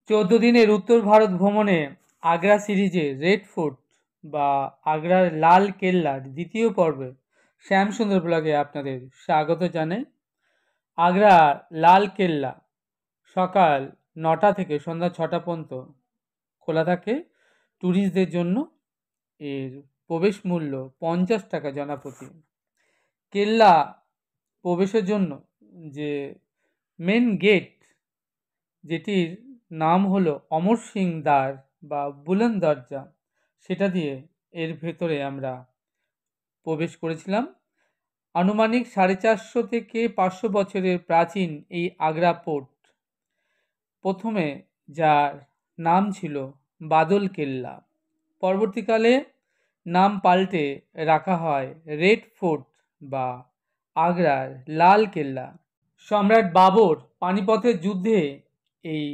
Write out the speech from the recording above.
14 দিনের উত্তর ভারত ভ্রমণে আগ্রা সিরিজে রেড ফোর্ট বা আগ্রার লাল কেল্লার দ্বিতীয় পর্বে শ্যামসুন্দর ব্লগে আপনাদের স্বাগত জানাই। আগ্রার লাল কেল্লা সকাল 9টা থেকে সন্ধ্যা 6টা পর্যন্ত খোলা থাকে ট্যুরিস্টদের জন্য। এর প্রবেশ মূল্য 50 টাকা জনপ্রতি। কেল্লা প্রবেশের জন্য যে মেন গেট, যেটির নাম হলো অমর সিং দ্বার বা বুলন্দ দরজা, সেটা দিয়ে এর ভেতরে আমরা প্রবেশ করেছিলাম। আনুমানিক 450 থেকে 500 বছরের প্রাচীন এই আগ্রা পোর্ট প্রথমে যার নাম ছিল বাদল কেল্লা, পরবর্তীকালে নাম পাল্টে রাখা হয় রেড ফোর্ট বা আগ্রার লাল কেল্লা। সম্রাট বাবর পানিপথের যুদ্ধে এই